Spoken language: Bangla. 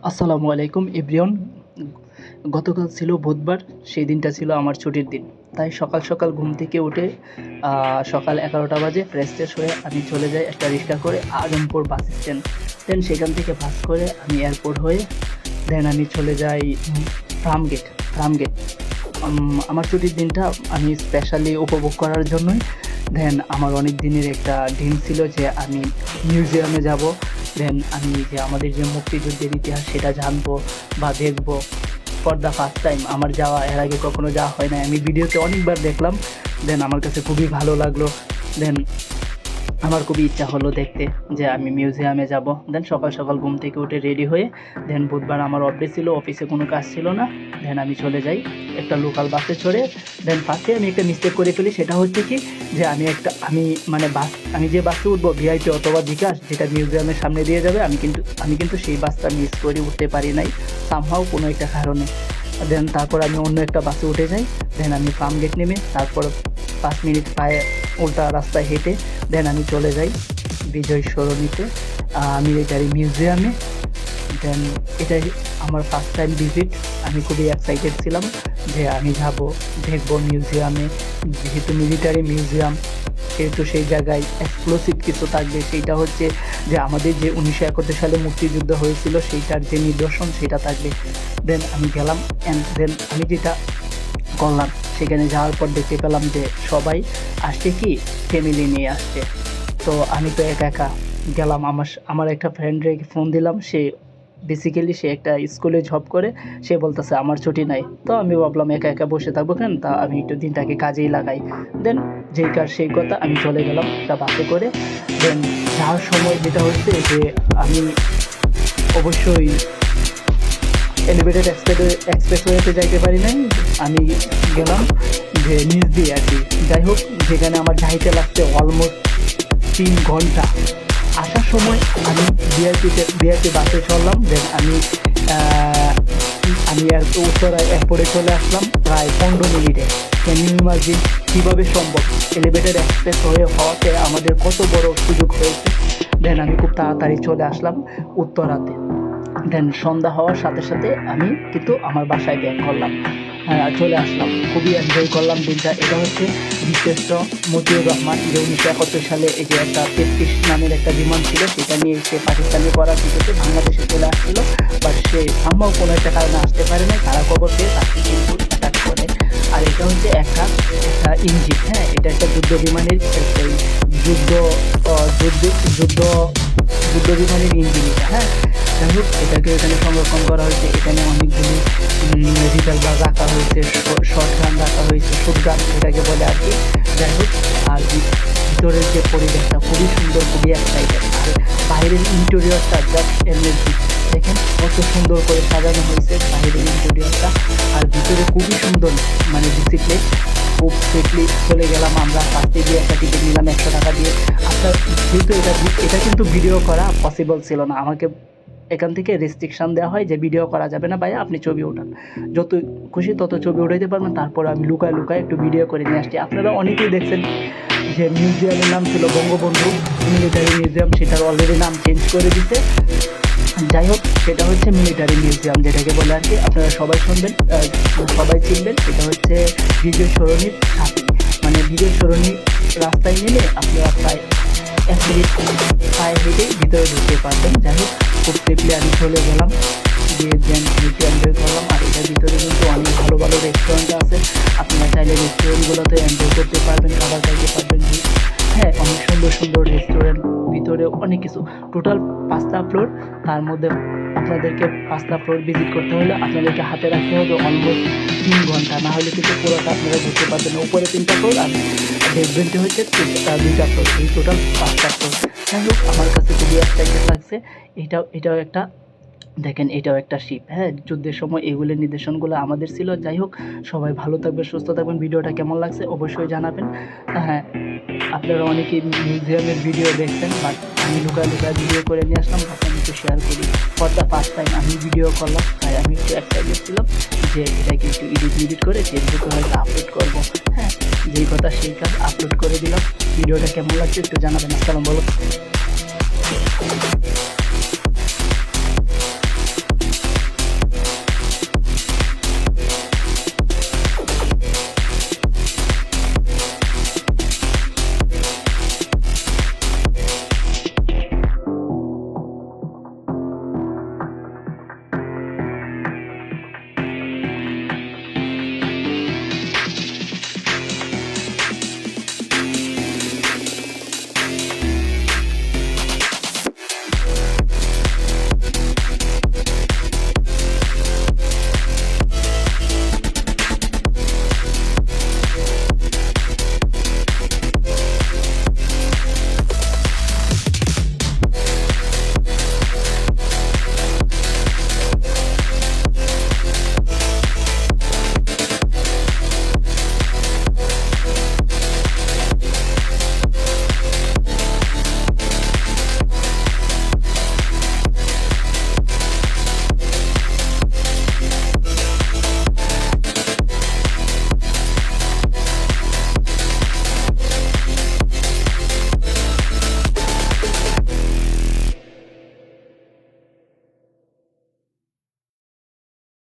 আসসালামু আলাইকুম এভরিওয়ান। গতকাল ছিল বুধবার, সেই দিনটা ছিল আমার ছুটির দিন। তাই সকাল সকাল ঘুম থেকে উঠে সকাল 11টা বাজে ফ্রেশ ট্রেশ হয়ে আমি চলে যাই একটা রিক্সা করে আজমপুর বাস স্ট্যান্ড। দেন সেখান থেকে বাস করে আমি এয়ারপোর্ট হয়ে দেন আমি চলে যাই ফার্মগেট ফার্মগেট আমার ছুটির দিনটা আমি স্পেশালি উপভোগ করার জন্যই। দেন আমার অনেক দিনের একটা ড্রিম ছিল যে আমি মিউজিয়ামে যাব। দেন আমি যে আমাদের যে মুক্তিযুদ্ধের ইতিহাস সেটা জানবো বা দেখবো। ফর দ্য ফার্স্ট টাইম আমার যাওয়া, এর আগে কখনো যাওয়া হয় না। আমি ভিডিওতে অনেকবার দেখলাম, দেন আমার কাছে খুবই ভালো লাগলো। দেন আমার খুবই ইচ্ছা হলো দেখতে যে আমি মিউজিয়ামে যাব। দেন সকাল সকাল ঘুম থেকে উঠে রেডি হয়ে দেন বুধবার আমার অফিস ছিল, অফিসে কোনো কাজ ছিল না। দেন আমি চলে যাই একটা লোকাল বাসে চড়ে। দেন ফার্স্টে আমি একটা মিস্টেক করে ফেলি, সেটা হচ্ছে কি যে আমি যে বাসে উঠবো ভিআইপি অথবা বিকাশ, যেটা মিউজিয়ামের সামনে দিয়ে যাবে, আমি কিন্তু সেই বাসটা মিস করে উঠতে পারি নাই সামহাও কোনো একটা কারণে। দেন তারপর আমি অন্য একটা বাসে উঠে যাই। দেন আমি ফার্মগেট নেমে তারপর 5 মিনিট পায়ে উল্টা রাস্তায় হেঁটে দেন আমি চলে যাই বিজয় সরণিতে মিলিটারি মিউজিয়ামে। দেন এটাই আমার ফার্স্ট টাইম ভিজিট। আমি খুবই এক্সাইটেড ছিলাম যে আমি যাব, দেখবো মিউজিয়ামে। যেহেতু মিলিটারি মিউজিয়াম, সেহেতু সেই জায়গায় এক্সক্লুসিভ কিছু থাকবে। সেইটা হচ্ছে যে আমাদের যে 1971 সালে মুক্তিযুদ্ধ হয়েছিল সেইটার যে নিদর্শন সেটা থাকবে। দেন আমি গেলাম অ্যান্ড দেন আমি যেটা করলাম, সেখানে যাওয়ার পর দেখতে পেলাম যে সবাই আসছে কি ফ্যামিলি নিয়ে আসছে। তো আমি তো একা একা গেলাম। আমার একটা ফ্রেন্ডকে ফোন দিলাম, সে একটা স্কুলে জব করে। সে বলতেছে আমার ছুটি নাই। তো আমি ভাবলাম একা একা বসে থাকবো কেন, তা আমি একটু দিনটাকে কাজেই লাগাই। দেন যেই কাজ সেই কথা, আমি চলে গেলাম একটা বাসে করে। দেন যাওয়ার সময় যেটা হচ্ছে যে আমি অবশ্যই এলিভেটেড এক্সপ্রেসওয়েতে যাইতে পারি নাই। আমি গেলাম যে নিচ দিয়ে আর কি। যাই হোক, যেখানে আমার যাইতে লাগছে অলমোস্ট 3 ঘন্টা। আসার সময় আমি বিআরটি বাসে চললাম। দেন আমি উত্তরায় এয়ারপোর্টে চলে আসলাম প্রায় 15 মিনিটে। ক্যান ইউ ইমাজিন কীভাবে সম্ভব? এলিভেটেড এক্সপ্রেস হওয়াতে আমাদের কত বড় সুযোগ হয়েছে। দেন আমি খুব তাড়াতাড়ি চলে আসলাম উত্তরাতে। দেন সন্ধ্যা হওয়ার সাথে সাথে আমি কিন্তু আমার বাসায় ব্যাক করলাম, চলে আসলাম। খুবই এনজয় করলাম দিনটা। এটা হচ্ছে বিশিষ্ট মতিউর রহমান, যে 1971 সালে এই যে একটা 33 নামের একটা বিমান ছিল, সেটা নিয়ে সে পাকিস্তানে পড়ার ভিত্তিতে বাংলাদেশে চলে আসছিল। বাট সে সম্ভব কোনো একটা কারণে আসতে পারে না, তারা খবর পেয়ে তাকে কিন্তু অ্যাটাক করে। আর এটা হচ্ছে একটা ইঞ্জিন, এটা একটা যুদ্ধ বিমানের যুদ্ধ যুদ্ধ যুদ্ধ যুদ্ধ বিমানের ইঞ্জিন এটা। যাই হোক, এটাকে এখানে সংরক্ষণ করা হয়েছে। এখানে অনেকগুলি রিভলভার রাখা হয়েছে, শর্ট গান রাখা হয়েছে, শুট গান এটাকে বলে আর কি। যাই হোক, আর ভিতরের যে পরিবেশটা খুবই সুন্দর, খুবই এক্সাইটেড। আর বাইরের ইন্টেরিয়রটা জাস্ট এনার্জি, দেখেন কত সুন্দর করে সাজানো হয়েছে বাইরের ইন্টেরিয়রটা। আর ভিতরে খুবই সুন্দর, মানে ডিসিপ্লিন। খুব সেফলি চলে গেলাম আমরা। ফার্স্টে গিয়ে একটা টিকিট নিলাম 100 টাকা দিয়ে। আপনার যেহেতু এটা কিন্তু ভিডিও করা পসিবল ছিল না, আমাকে এখান থেকে রেস্ট্রিকশান দেওয়া হয় যে ভিডিও করা যাবে না ভাইয়া, আপনি ছবি ওঠান, যত খুশি তত ছবি উঠাইতে পারবেন। তারপর আমি লুকায় লুকায় একটু ভিডিও করে নিয়ে আসছি। আপনারা অনেকেই দেখছেন যে মিউজিয়ামের নাম ছিল বঙ্গবন্ধু মিলিটারি মিউজিয়াম, সেটার অলরেডি নাম চেঞ্জ করে দিতে। যাই হোক, সেটা হচ্ছে মিলিটারি মিউজিয়াম যেটাকে বলে আর কি। আপনারা সবাই চিনবেন। সেটা হচ্ছে বিজয় সরণির সাথে, মানে বিজয় সরণি রাস্তায় নেমে আপনারা প্রায় 1 মিনিট পায়ে হেঁটে ভিতরে ঢুকতে পারবেন। যাই হোক, খুব সেফলি আমি চলে গেলাম, গিয়ে দেন একটু এনজয় করলাম। আর এটার ভিতরে কিন্তু অনেক ভালো ভালো রেস্টুরেন্ট আছে। আপনারা চাইলে রেস্টুরেন্টগুলোতে এনজয় করতে পারবেন, খাবার খাইতে পারবেন। অনেক সুন্দর সুন্দর রেস্টুরেন্ট, ভিতরে অনেক কিছু। টোটাল 5টা ফ্লোর, তার মধ্যে আপনাদেরকে 5টা ফ্লোর ভিজিট করতে হলে আপনাদেরকে হাতে রাখতে হবে অলমোস্ট 3 ঘন্টা, না হলে কিন্তু পুরোটা আপনারা ঘুরতে পারবেন না। উপরে 3টা ফ্লোর আর বেসমেন্টে হচ্ছে 2টা ফ্লোর, এই টোটাল 5টা ফ্লোর। যাই হোক, আমার কাছে খুবই এক্সাইটেড লাগছে। এটাও একটা দেখেন, এটাও একটা শিপ। যুদ্ধের সময় এগুলোর নিদর্শনগুলো আমাদের ছিল। যাই হোক, সবাই ভালো থাকবেন, সুস্থ থাকবেন। ভিডিওটা কেমন লাগছে অবশ্যই জানাবেন। আপনারা অনেকেই মিউজিয়ামের ভিডিও দেখছেন, বাট আমি লুকায় ভিডিও করে নিয়ে আসলাম, ভাবলাম একটু শেয়ার করি। ফর দ্য ফার্স্ট টাইম আমি ভিডিও করলাম, তাই আমি একটু এক্সাইটেড ছিলাম যে এটাকে একটু এডিট করে ফেসবুকে হয়তো আপলোড করবো। যেই কথা সেই কাজ আপলোড করে দিলাম। ভিডিওটা কেমন লাগছে একটু জানাবেন। আসসালাম বলো।